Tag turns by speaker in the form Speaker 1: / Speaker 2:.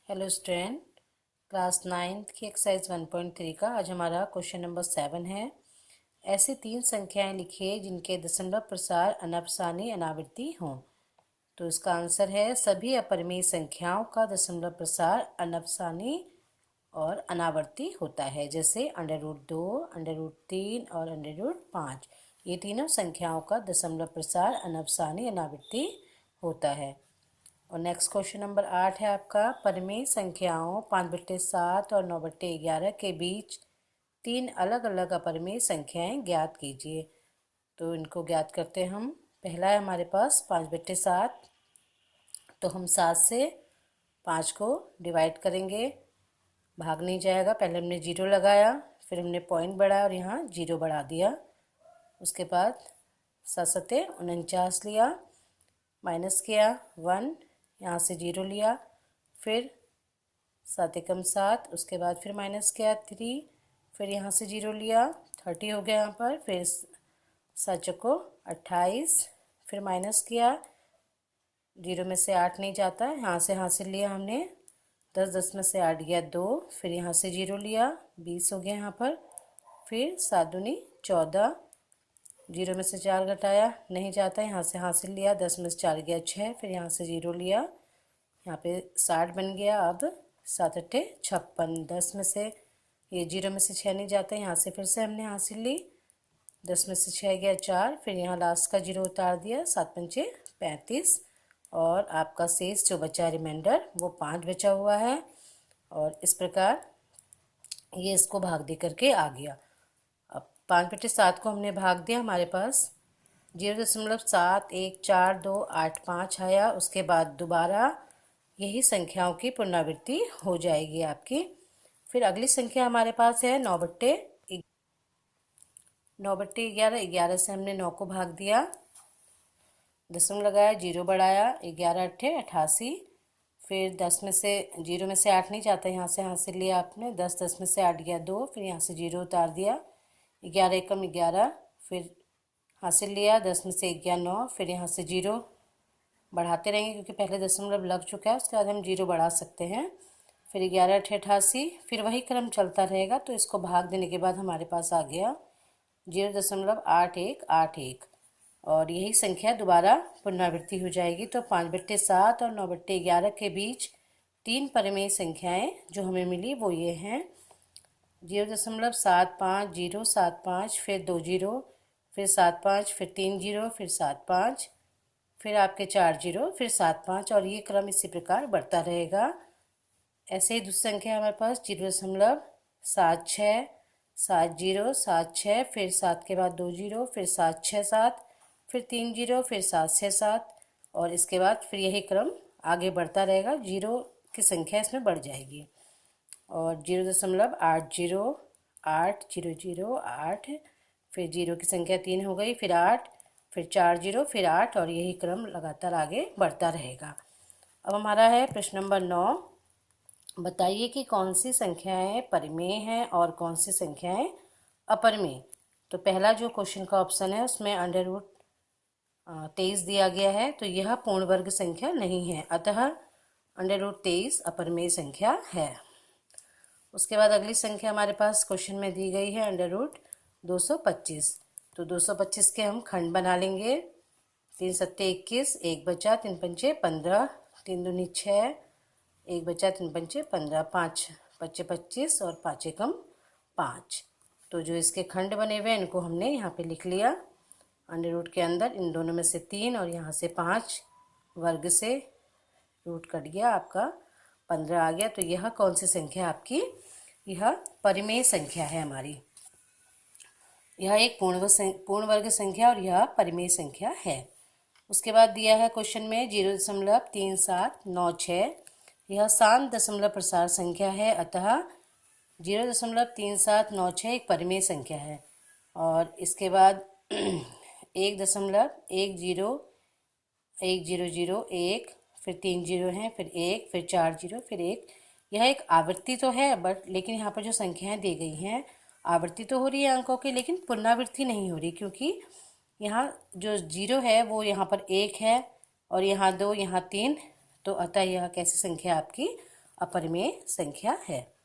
Speaker 1: Hello student, class 9th की exercise 1.3 का आज हमारा क्वेश्चन नंबर 7 है। ऐसी तीन संख्याएं लिखिए जिनके दशमलव प्रसार अनपसानी अनावृत्ति हों। तो इसका आंसर है सभी अपरिमेय संख्याओं का दशमलव प्रसार अनपसानी और अनावर्ती होता है, जैसे √2, √3 और √5। ये तीनों संख्याओं का दशमलव प्रसार अनपसानी अनावृत्ति होता है। और नेक्स्ट क्वेश्चन नंबर 8 है आपका, परिमेय संख्याओं 5/7 और 9/11 के बीच तीन अलग अलग अपरिमेय संख्याएं ज्ञात कीजिए। तो इनको ज्ञात करते हैं हम। पहला है हमारे पास 5/7। तो हम 7 से 5 को डिवाइड करेंगे, भाग नहीं जाएगा। पहले हमने 0 लगाया, फिर हमने पॉइंट बढ़ाया और यहाँ 0 बढ़ा दिया। उसके बाद 7 सत्ते 49 लिया, माइनस किया 1, यहाँ से 0 लिया, फिर 7 एकम 7, उसके बाद फिर माइनस किया 3, फिर यहाँ से 0 लिया, 30 हो गया यहाँ पर, फिर 7 चौको 28, फिर माइनस किया, 0 में से 8 नहीं जाता, यहाँ से हासिल लिया हमने 10, 10 में से 8 गया 2, फिर यहाँ से 0 लिया, 20 हो गया यहाँ पर, फिर 7 दूनी 14, 0 में से 4 घटाया नहीं जाता, यहाँ से हासिल लिया, 10 में से 4 गया 6, फिर यहाँ से 0 लिया, यहाँ पे 60 बन गया। अब 7 अट्ठे 56, 10 में से ये 0 में से 6 नहीं जाता, यहाँ से फिर से हमने हासिल ली, 10 में से 6 गया 4, फिर यहाँ लास्ट का 0 उतार दिया, 7 पंचे 35, और आपका शेष जो बचा रिमाइंडर वो 5 बचा हुआ है। और इस प्रकार ये इसको भाग दे करके आ गया। अब 5/7 को हमने भाग दिया, हमारे पास 0.714285 आया। उसके बाद दोबारा यही संख्याओं की पुनरावृत्ति हो जाएगी आपकी। फिर अगली संख्या हमारे पास है 9/11। 11 से हमने 9 को भाग दिया, दशमलव लगाया, 0 बढ़ाया, 11 अट्ठे 88, फिर 10 में से 0 में से 8 नहीं जाता, यहाँ से हासिल लिया आपने 10, 10 में से 8 गया 2, फिर यहाँ से 0 उतार दिया, 11 एकम 11, फिर हासिल लिया, 10 में से 1 गया 9, फिर यहाँ से 0 बढ़ाते रहेंगे क्योंकि पहले दशमलव लग चुका है, उसके बाद हम 0 बढ़ा सकते हैं। फिर 11 अट्ठे 88, फिर वही क्रम चलता रहेगा। तो इसको भाग देने के बाद हमारे पास आ गया 0.8181, और यही संख्या दोबारा पुनरावृत्ति हो जाएगी। तो 5/7 और 9/11 के बीच तीन परिमेय संख्याएं जो हमें मिली वो ये हैं 0.75075, फिर 2 0, फिर 75, फिर 3 0, फिर 75, फिर आपके 4 0, फिर 75, और ये क्रम इसी प्रकार बढ़ता रहेगा। ऐसे ही दूसरी संख्या हमारे पास 0.76 70 76, फिर 7 के बाद 2 0, फिर 7 6 7, फिर 3 0, फिर 7 6 7, और इसके बाद फिर यही क्रम आगे बढ़ता रहेगा, 0 की संख्या इसमें बढ़ जाएगी। और 0.808 फिर 0 की संख्या 3 हो गई, फिर 8, फिर 4 0, फिर 8, और यही क्रम लगातार आगे बढ़ता रहेगा। अब हमारा है प्रश्न नंबर 9। बताइए कि कौन सी संख्याएं परिमेय हैं और कौन सी संख्याएं अपरिमेय। तो पहला जो क्वेश्चन का ऑप्शन है उसमें √23 दिया गया है, तो यह पूर्ण वर्ग संख्या नहीं है, अतः √23 अपरिमेय संख्या है। उसके बाद अगली संख्या हमारे पास क्वेश्चन में दी गई है √225। तो 225 के हम खंड बना लेंगे, 3 सत्ते 21, 1 बचा, 3 पंचे 15, 3 दूनी 6, 1 बचा, 3 पंचे 15, 5 बचे 25, और 5 एकम 5। तो जो इसके खंड बने हुए हैं इनको हमने यहाँ पे लिख लिया, अंडर रूट के अंदर इन दोनों में से 3 और यहाँ से 5, वर्ग से रूट कट गया, आपका 15 आ गया। तो यह कौन सी संख्या आपकी, यह परिमेय संख्या है हमारी। यह एक पूर्ण वर्ग संख्या और यह परिमेय संख्या है। उसके बाद दिया है क्वेश्चन में 0.3796, यह शांत दशमलव प्रसार संख्या है, अतः 0.3796 एक परिमेय संख्या है। और इसके बाद 1.101001, फिर 3 0 हैं, फिर 1, फिर 4 0, फिर 1। यह एक आवृत्ति तो है, बट लेकिन यहाँ पर जो संख्याएं दी गई हैं आवृत्ति तो हो रही है अंकों की, लेकिन पुनरावृत्ति नहीं हो रही, क्योंकि यहाँ जो 0 है वो यहाँ पर 1 है, और यहाँ 2, यहाँ 3, तो अतः यह कैसी संख्या आपकी अपरिमेय संख्या है।